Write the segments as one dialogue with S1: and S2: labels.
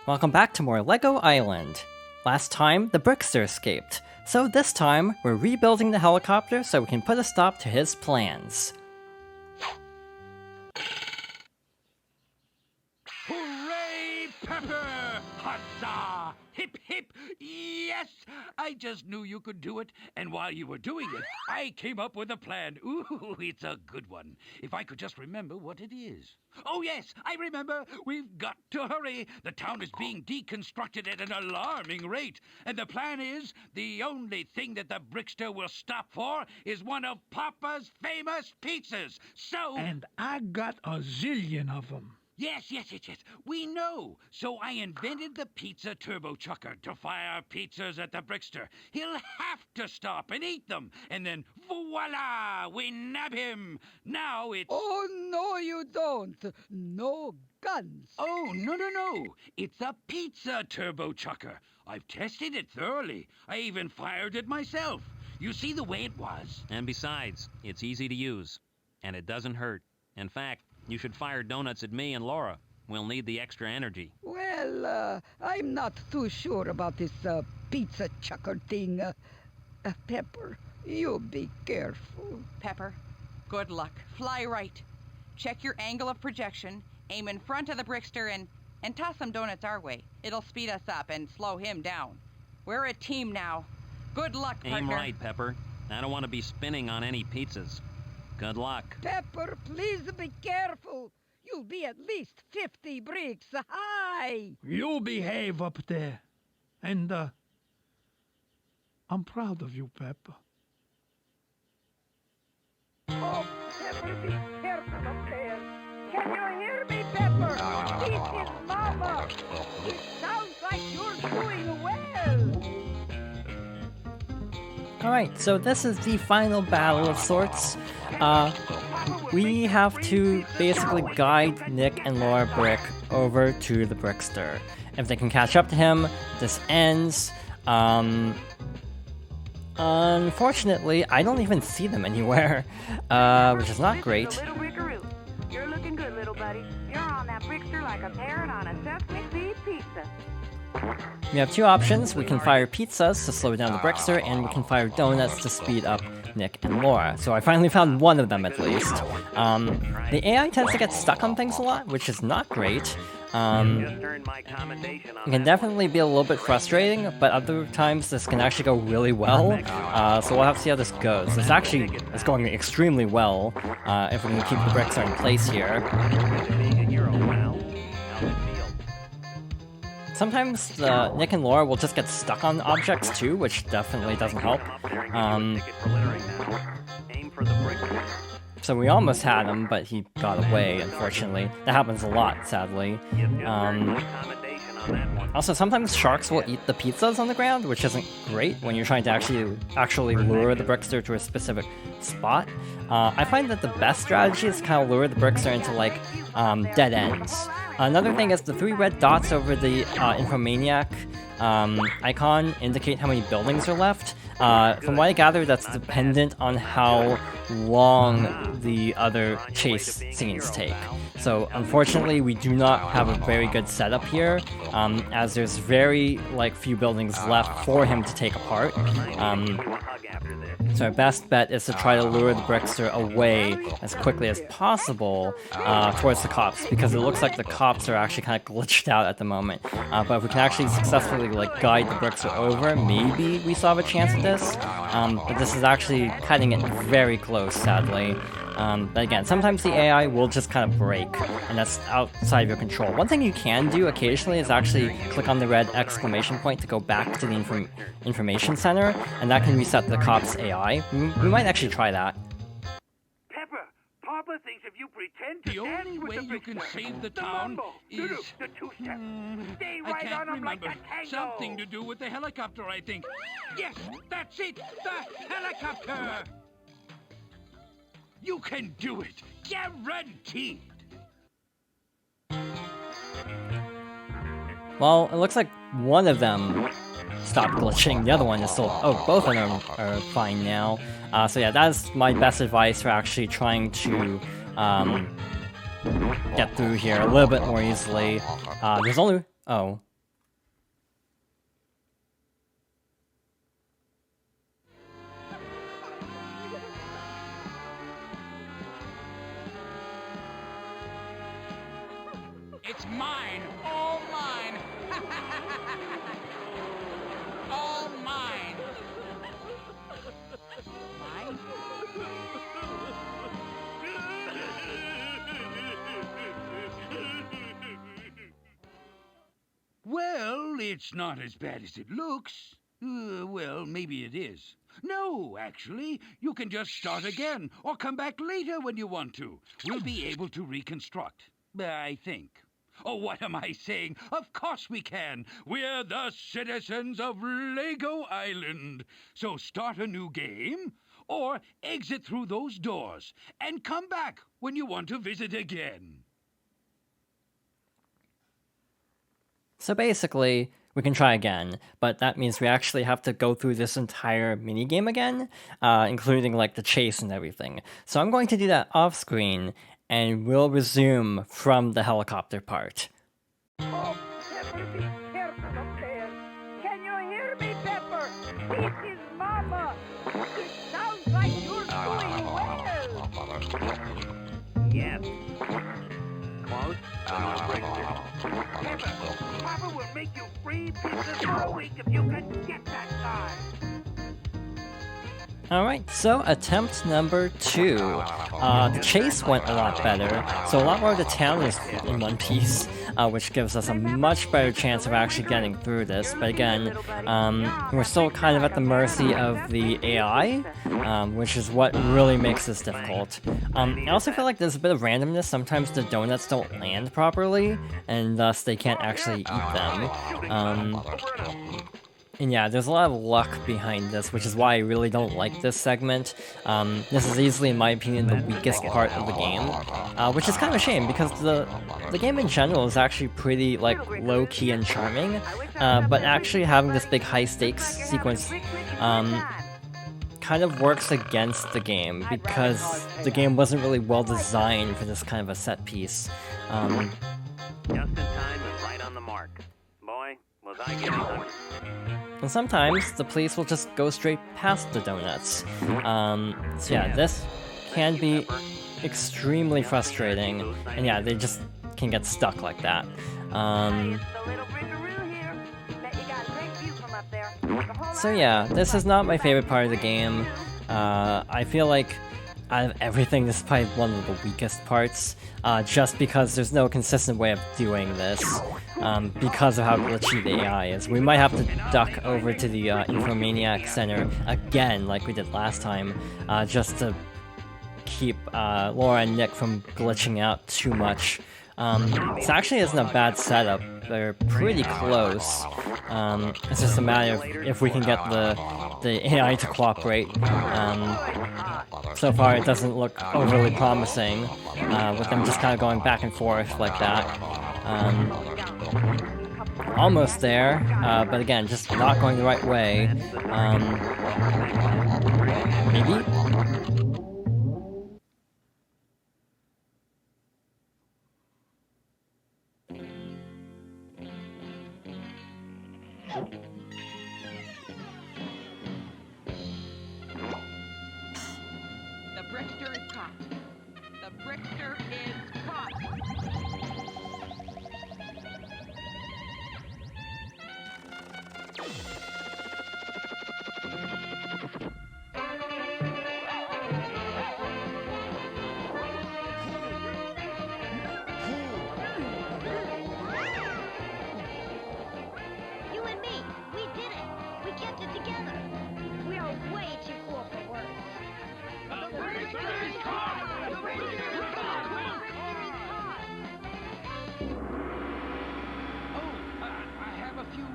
S1: Welcome back to more LEGO Island. Last time, the Brickster escaped, so this time, we're rebuilding the helicopter so we can put a stop to his plans.
S2: Hooray, Pepper! Huzzah! Hip hip! Yes! I just knew you could do it, and while you were doing it, I came up with a plan. Ooh, it's a good one. If I could just remember what it is. Oh yes, I remember! We've got to hurry! The town is being deconstructed at an alarming rate, and the plan is, the only thing that the Brickster will stop for is one of Papa's famous pizzas, so...
S3: And I got a zillion of them.
S2: Yes, we know. So I invented the pizza turbo chucker to fire pizzas at the Brickster. He'll have to stop and eat them. And then, voila, we nab him. Now it's...
S4: Oh, no, you don't. No guns.
S2: Oh, no. It's a pizza turbo chucker. I've tested it thoroughly. I even fired it myself. You see the way it was?
S5: And besides, it's easy to use. And it doesn't hurt. In fact, you should fire donuts at me and Laura. We'll need the extra energy.
S4: Well, I'm not too sure about this pizza chucker thing. Pepper, you be careful.
S6: Pepper, good luck. Fly right. Check your angle of projection, aim in front of the Brickster, and toss some donuts our way. It'll speed us up and slow him down. We're a team now. Good luck, partner.
S5: Aim right, Pepper. I don't want to be spinning on any pizzas. Good luck.
S4: Pepper, please be careful. You'll be at least 50 bricks high.
S3: You behave up there. And, I'm proud of you, Pepper.
S4: Oh, Pepper, be careful up there. Can you hear me, Pepper? This is Mama. It sounds like you're doing well.
S1: Alright, so this is the final battle of sorts. We have to basically guide Nick and Laura Brick over to the Brickster. If they can catch up to him, this ends. Unfortunately, I don't even see them anywhere, which is not great.
S7: Little Brickaroo. You're looking good, little buddy. You're on that Brickster like a parrot on a sesame seed pizza.
S1: We have two options. We can fire pizzas to slow down the Brickster, and we can fire donuts to speed up Nick and Laura. So I finally found one of them at least. The AI tends to get stuck on things a lot, which is not great. It can definitely be a little bit frustrating, but other times this can actually go really well. So we'll have to see how this goes. This actually is going extremely well if we can keep the Brickster in place here. Sometimes Nick and Laura will just get stuck on objects too, which definitely doesn't help. So we almost had him, but he got away, unfortunately. That happens a lot, sadly. Also, sometimes sharks will eat the pizzas on the ground, which isn't great when you're trying to actually lure the Brickster to a specific spot. I find that the best strategy is to kind of lure the Brickster into, like, dead ends. Another thing is the 3 red dots over the Infomaniac icon indicate how many buildings are left. From what I gather, that's dependent on how long the other chase scenes take. So unfortunately, we do not have a very good setup here, as there's very few buildings left for him to take apart. So our best bet is to try to lure the Brickster away as quickly as possible towards the cops, because it looks like the cops are actually kind of glitched out at the moment. But if we can actually successfully guide the Brickster over, maybe we still have a chance at this. But this is actually cutting it very close, sadly. But again, sometimes the AI will just kind of break, and that's outside of your control. One thing you can do occasionally is actually click on the red exclamation point to go back to the information center, and that can reset the cop's AI. We might actually try that.
S7: Pepper, Papa thinks if you pretend to
S2: The
S7: dance
S2: only
S7: with
S2: way
S7: the
S2: you can
S7: Brickster,
S2: save the
S7: the
S2: town
S7: mambo,
S2: is...
S7: the two-step. Stay
S2: I
S7: right
S2: can't
S7: on him like
S2: remember.
S7: a tango.
S2: Something to do with the helicopter, I think. Yes, that's it! The helicopter! You can do it! Guaranteed!
S1: Well, it looks like one of them stopped glitching. The other one is still... Oh, both of them are fine now. So yeah, that is my best advice for actually trying to get through here a little bit more easily. There's only... Oh.
S2: It's mine. All mine. All mine.
S6: Mine?
S2: Well, it's not as bad as it looks. Well, maybe it is. No, actually, you can just start again or come back later when you want to. We'll be able to reconstruct, I think. Oh, what am I saying? Of course we can. We're the citizens of Lego Island. So start a new game or exit through those doors and come back when you want to visit again.
S1: So basically, we can try again, but that means we actually have to go through this entire minigame again, including like the chase and everything. So I'm going to do that off screen, and we'll resume from the helicopter part.
S4: Oh, Pepper, be careful up there. Can you hear me, Pepper? This is Mama. It sounds like you're doing well.
S8: Yes. Close.
S2: Pepper, Papa will make you free pieces for a week if you can get that guy.
S1: Alright, so attempt number 2. The chase went a lot better, so a lot more of the town is in one piece, which gives us a much better chance of actually getting through this. But again, we're still kind of at the mercy of the AI, which is what really makes this difficult. I also feel like there's a bit of randomness. Sometimes the donuts don't land properly, and thus they can't actually eat them. And yeah, there's a lot of luck behind this, which is why I really don't like this segment. This is easily, in my opinion, the weakest part of the game, which is kind of a shame, because the game in general is actually pretty, like, low-key and charming, but actually having this big high-stakes sequence kind of works against the game, because the game wasn't really well-designed for this kind of a set piece.
S8: Just in time and right on the mark. Boy, was I getting hungry.
S1: And sometimes the police will just go straight past the donuts. So yeah, this can be extremely frustrating, and yeah, they just can get stuck like that.
S7: The little brickaroo here. Bet you got a great view from up there. The whole
S1: So
S7: island
S1: yeah,
S7: is
S1: this
S7: like
S1: is not my favorite part of the game. I feel like out of everything, this is probably one of the weakest parts, just because there's no consistent way of doing this, because of how glitchy the AI is. We might have to duck over to the Infomaniac Center again, like we did last time, just to keep Laura and Nick from glitching out too much. This actually isn't a bad setup. They're pretty close. It's just a matter of if we can get the AI to cooperate. So far, it doesn't look overly promising, with them just kind of going back and forth like that. Almost there, but again, just not going the right way. Maybe?
S6: The Brickster is caught. The Brickster is caught.
S9: You and me, we did it. We kept it together. We are way too cool for words.
S2: I have a few.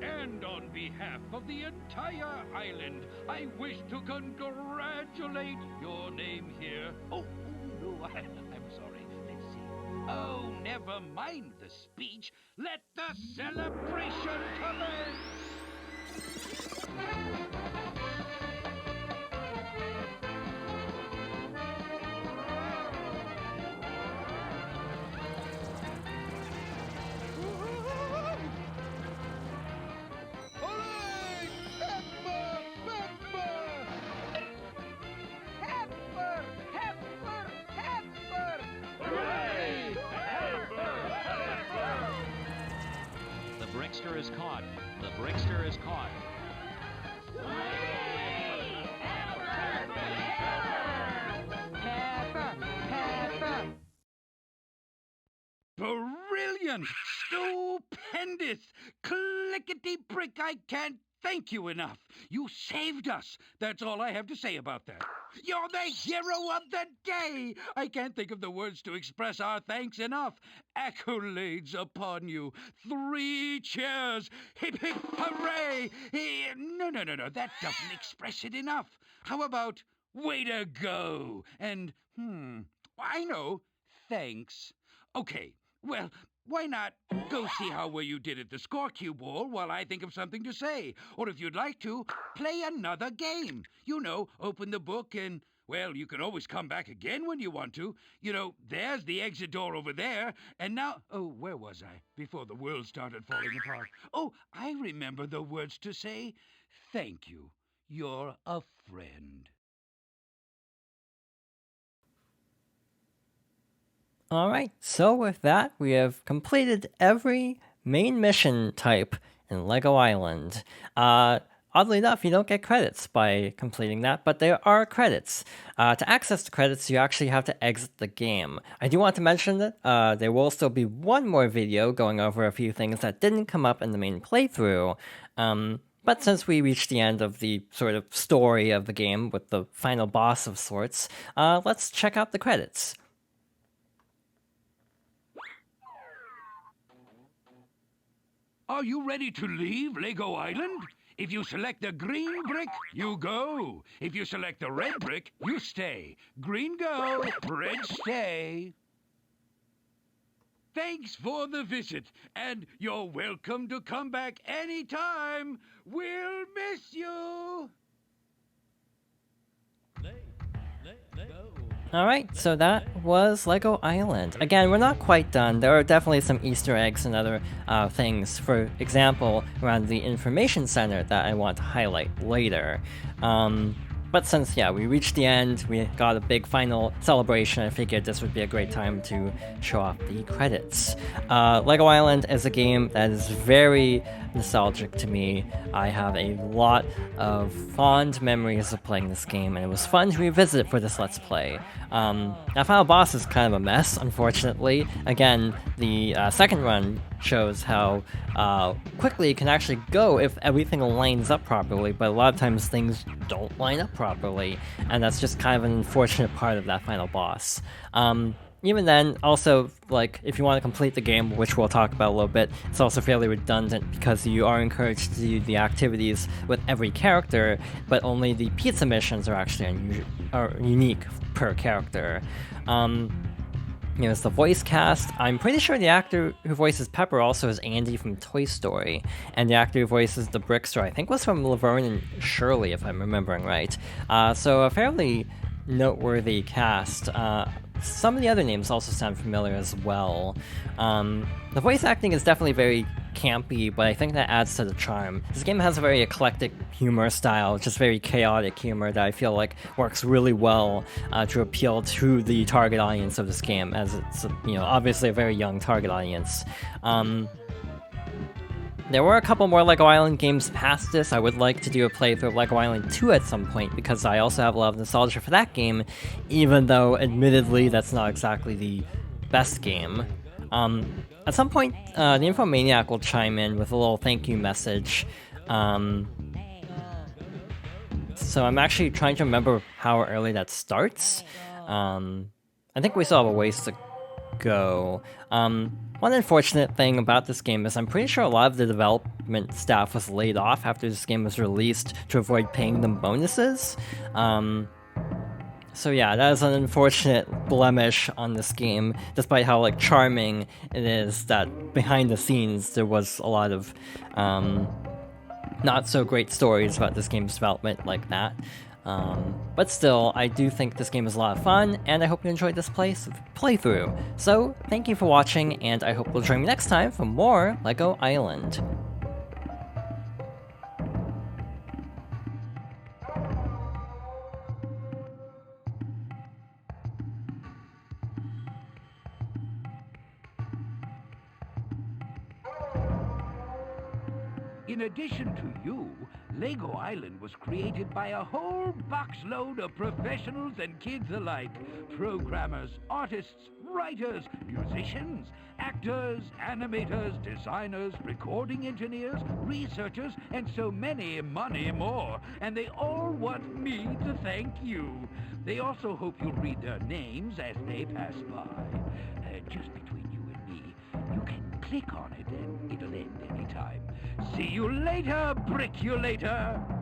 S2: And on behalf of the entire island, I wish to congratulate your name here. Oh, no, I'm sorry. Let's see. Oh, never mind the speech. Let the celebration commence.
S4: Pepper! Pepper! Pepper! Hooray!
S5: Brickster is caught. The Brickster is caught.
S6: Pepper, Pepper.
S2: Brilliant! Stupendous! Clickety-brick, I can't thank you enough. You saved us. That's all I have to say about that. You're the hero of the day! I can't think of the words to express our thanks enough. Accolades upon you. 3 cheers! Hip, hip, hooray! No, that doesn't express it enough. How about way to go? And, I know, thanks. Okay, well, why not go see how well you did at the score cube wall while I think of something to say? Or if you'd like to, play another game. You know, open the book and, well, you can always come back again when you want to. You know, there's the exit door over there. And now, oh, where was I before the world started falling apart? Oh, I remember the words to say. Thank you. You're a friend.
S1: Alright, so with that, we have completed every main mission type in LEGO Island. Oddly enough, you don't get credits by completing that, but there are credits. To access the credits, you actually have to exit the game. I do want to mention that there will still be one more video going over a few things that didn't come up in the main playthrough. But since we reached the end of the sort of story of the game with the final boss of sorts, let's check out the credits.
S2: Are you ready to leave Lego Island? If you select the green brick, you go. If you select the red brick, you stay. Green go, red stay. Thanks for the visit, and you're welcome to come back anytime. We'll miss you.
S1: Alright, so that was LEGO Island. Again, we're not quite done. There are definitely some Easter eggs and other things, for example, around the information center that I want to highlight later. But since, we reached the end, we got a big final celebration, I figured this would be a great time to show off the credits. LEGO Island is a game that is very nostalgic to me. I have a lot of fond memories of playing this game, and it was fun to revisit it for this Let's Play. That final boss is kind of a mess, unfortunately. Again, the second run shows how quickly it can actually go if everything lines up properly, but a lot of times things don't line up properly, and that's just kind of an unfortunate part of that final boss. Even then, also, like, if you want to complete the game, which we'll talk about a little bit, it's also fairly redundant because you are encouraged to do the activities with every character, but only the pizza missions are actually unique per character. It's the voice cast. I'm pretty sure the actor who voices Pepper also is Andy from Toy Story, and the actor who voices the Brickster, I think, was from Laverne and Shirley, if I'm remembering right. So a fairly noteworthy cast. Some of the other names also sound familiar as well. The voice acting is definitely very campy, but I think that adds to the charm. This game has a very eclectic humor style, just very chaotic humor that I feel like works really well to appeal to the target audience of this game, as it's obviously a very young target audience. There were a couple more LEGO Island games past this. I would like to do a playthrough of LEGO Island 2 at some point, because I also have a lot of nostalgia for that game, even though, admittedly, that's not exactly the best game. At some point, the Infomaniac will chime in with a little thank you message. So I'm actually trying to remember how early that starts. I think we still have a ways to go. One unfortunate thing about this game is I'm pretty sure a lot of the development staff was laid off after this game was released to avoid paying them bonuses. So yeah, that is an unfortunate blemish on this game, despite how charming it is that behind the scenes there was a lot of not so great stories about this game's development like that. But still, I do think this game is a lot of fun, and I hope you enjoyed this playthrough. So, thank you for watching, and I hope you'll join me next time for more LEGO Island.
S2: In addition to you, Lego Island was created by a whole boxload of professionals and kids alike. Programmers, artists, writers, musicians, actors, animators, designers, recording engineers, researchers, and so many more. And they all want me to thank you. They also hope you'll read their names as they pass by. Just between you and me, you can click on it and it'll end anytime. See you later, Brickulator!